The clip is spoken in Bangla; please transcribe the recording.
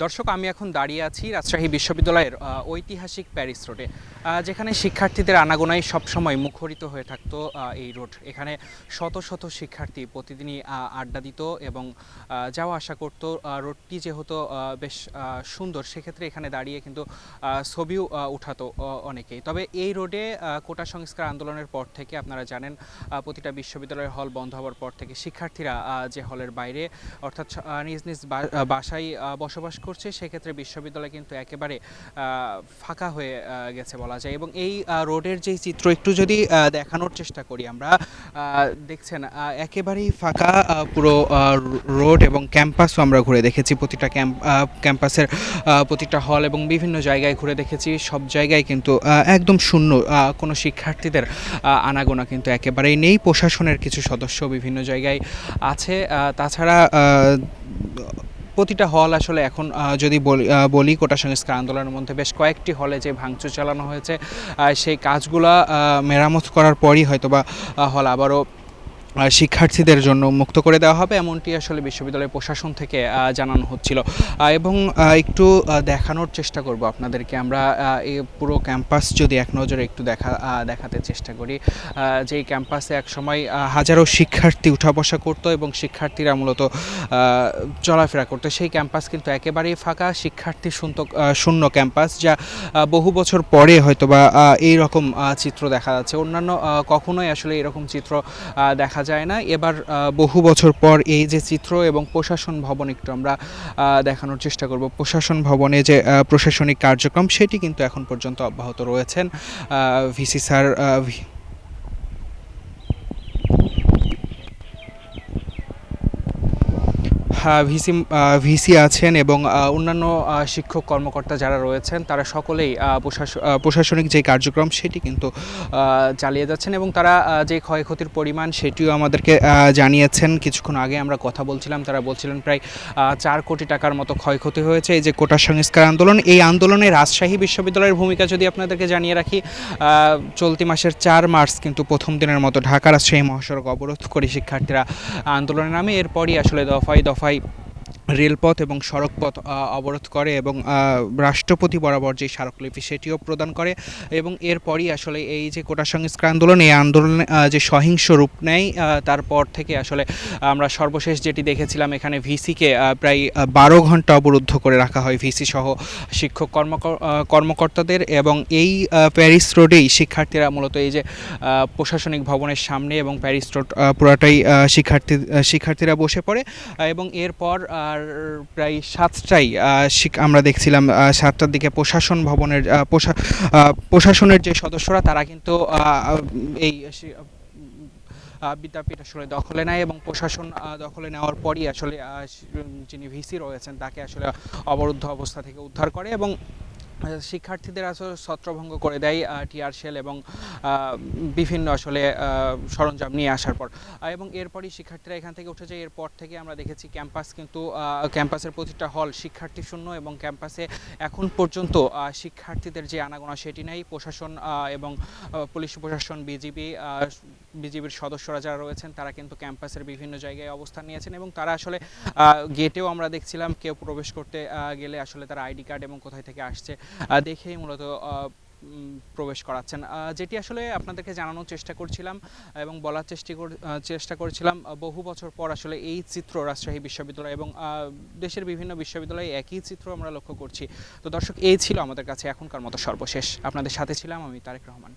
দর্শক, আমি এখন দাঁড়িয়ে আছি রাজশাহী বিশ্ববিদ্যালয়ের ঐতিহাসিক প্যারিস রোডে, যেখানে শিক্ষার্থীদের আনাগোনায় সবসময় মুখরিত হয়ে থাকতো এই রোড। এখানে শত শত শিক্ষার্থী প্রতিদিনই আড্ডা দিত এবং যাওয়া আসা করত। রোডটি যেহেতু বেশ সুন্দর, সেক্ষেত্রে এখানে দাঁড়িয়ে কিন্তু ছবিও উঠাতো অনেকেই। তবে এই রোডে কোটা সংস্কার আন্দোলনের পর থেকে আপনারা জানেন, প্রতিটা বিশ্ববিদ্যালয়ের হল বন্ধ হওয়ার পর থেকে শিক্ষার্থীরা যে হলের বাইরে অর্থাৎ নিজ নিজ বাসায় বসবাস করছে, সেক্ষেত্রে বিশ্ববিদ্যালয় কিন্তু একেবারে ফাঁকা হয়ে গেছে বলা যায়। এবং এই রোডের যেই চিত্র একটু যদি দেখানোর চেষ্টা করি আমরা, দেখছেন একেবারেই ফাঁকা পুরো রোড এবং ক্যাম্পাসও আমরা ঘুরে দেখেছি। প্রতিটা ক্যাম্পাসের প্রতিটা হল এবং বিভিন্ন জায়গায় ঘুরে দেখেছি, সব জায়গায় কিন্তু একদম শূন্য, কোনো শিক্ষার্থীদের আনাগোনা কিন্তু একেবারেই নেই। প্রশাসনের কিছু সদস্য বিভিন্ন জায়গায় আছে, তাছাড়া প্রতিটা হল আসলে এখন যদি বলি কোটা সংস্কার আন্দোলনের মধ্যে বেশ কয়েকটি হলে যে ভাঙচুর চালানো হয়েছে, সেই কাজগুলা মেরামত করার পরই হয়তোবা হল আবারও শিক্ষার্থীদের জন্য মুক্ত করে দেওয়া হবে, এমনটি আসলে বিশ্ববিদ্যালয় প্রশাসন থেকে জানানো হচ্ছিল। এবং একটু দেখানোর চেষ্টা করব আপনাদেরকে আমরা এই পুরো ক্যাম্পাস যদি এক নজরে একটু দেখাতে চেষ্টা করি। যেই ক্যাম্পাসে একসময় হাজারো শিক্ষার্থী উঠা বসা করতো এবং শিক্ষার্থীরা মূলত চলাফেরা করতো, সেই ক্যাম্পাস কিন্তু একেবারেই ফাঁকা, শিক্ষার্থী শূন্য ক্যাম্পাস, যা বহু বছর পরে হয়তোবা এই রকম চিত্র দেখা যাচ্ছে। অন্যান্য কখনোই আসলে এরকম চিত্র দেখা যায় না। এবার বহু বছর পর এই যে চিত্র, এবং প্রশাসন ভবন একটু আমরা দেখানোর চেষ্টা করব। প্রশাসন ভবনে যে প্রশাসনিক কার্যক্রম, সেটি কিন্তু এখন পর্যন্ত অব্যাহত রয়েছেন। ভিসি স্যার ভিসি আছেন এবং অন্যান্য শিক্ষক কর্মকর্তা যারা রয়েছেন, তারা সকলেই প্রশাসনিক যে কার্যক্রম সেটি কিন্তু চালিয়ে যাচ্ছেন এবং তারা যে ক্ষয়ক্ষতির পরিমাণ সেটিও আমাদেরকে জানিয়েছেন। কিছুক্ষণ আগে আমরা কথা বলছিলাম, তারা বলছিলেন প্রায় 4 কোটি টাকার মতো ক্ষয়ক্ষতি হয়েছে এই যে কোটা সংস্কার আন্দোলন। এই আন্দোলনে রাজশাহী বিশ্ববিদ্যালয়ের ভূমিকা যদি আপনাদেরকে জানিয়ে রাখি, চলতি মাসের 4 মার্চ কিন্তু প্রথম দিনের মতো ঢাকা রাজশাহী মহাসড়ক অবরোধ করে শিক্ষার্থীরা আন্দোলনের নামে। এরপরই আসলে দফায় দফায় রেলপথ এবং সড়কপথ অবরোধ করে এবং রাষ্ট্রপতি বরাবর যে স্মারকলিপি সেটিও প্রদান করে। এবং এরপরই আসলে এই যে কোটা সংস্কার আন্দোলন, এই আন্দোলনে যে সহিংস রূপ নেয়, তারপর থেকে আসলে আমরা সর্বশেষ যেটি দেখেছিলাম, এখানে ভিসিকে প্রায় 12 ঘন্টা অবরুদ্ধ করে রাখা হয়, ভিসি সহ শিক্ষক কর্মকর্তাদের। এবং এই প্যারিস রোডেই শিক্ষার্থীরা মূলত এই যে প্রশাসনিক ভবনের সামনে এবং প্যারিস রোড পুরাটাই শিক্ষার্থীরা বসে পড়ে। এবং এরপর প্রায় 7টায় আমরা দেখছিলাম 7টার দিকে প্রশাসন ভবনের প্রশাসনের যে সদস্যরা, তারা কিন্তু এই বিদ্যাপীঠ আসলে দখলে নেয় এবং প্রশাসন দখলে নেওয়ার পরই আসলে যিনি ভিসি রয়েছেন তাকে আসলে অবরুদ্ধ অবস্থা থেকে উদ্ধার করে এবং শিক্ষার্থীদের আসলে ছত্রভঙ্গ করে দেয় টিয়ার শেল এবং বিভিন্ন আসলে সরঞ্জাম নিয়ে আসার পর। এবং এরপরই শিক্ষার্থীরা এখান থেকে উঠে যায়। এরপর থেকে আমরা দেখেছি ক্যাম্পাস কিন্তু ক্যাম্পাসের প্রতিটা হল শিক্ষার্থী শূন্য এবং ক্যাম্পাসে এখন পর্যন্ত শিক্ষার্থীদের যে আনাগোনা সেটি নেই। প্রশাসন এবং পুলিশ প্রশাসন, বিজিবির সদস্যরা যারা রয়েছেন, তারা কিন্তু ক্যাম্পাসের বিভিন্ন জায়গায় অবস্থান নিয়েছেন এবং তারা আসলে গেটেও আমরা দেখছিলাম কেউ প্রবেশ করতে গেলে আসলে তারা আইডি কার্ড এবং কোথায় থেকে আসছে দেখেই মূলত প্রবেশ করাচ্ছেন। যেটি আসলে আপনাদেরকে জানানোর চেষ্টা করছিলাম এবং বলার চেষ্টা করছিলাম, বহু বছর পর আসলে এই চিত্র রাজশাহী বিশ্ববিদ্যালয় এবং দেশের বিভিন্ন বিশ্ববিদ্যালয়ে একই চিত্র আমরা লক্ষ্য করছি। তো দর্শক, এই ছিল আমাদের কাছে এখনকার মতো সর্বশেষ। আপনাদের সাথে ছিলাম আমি, তারেক রহমান।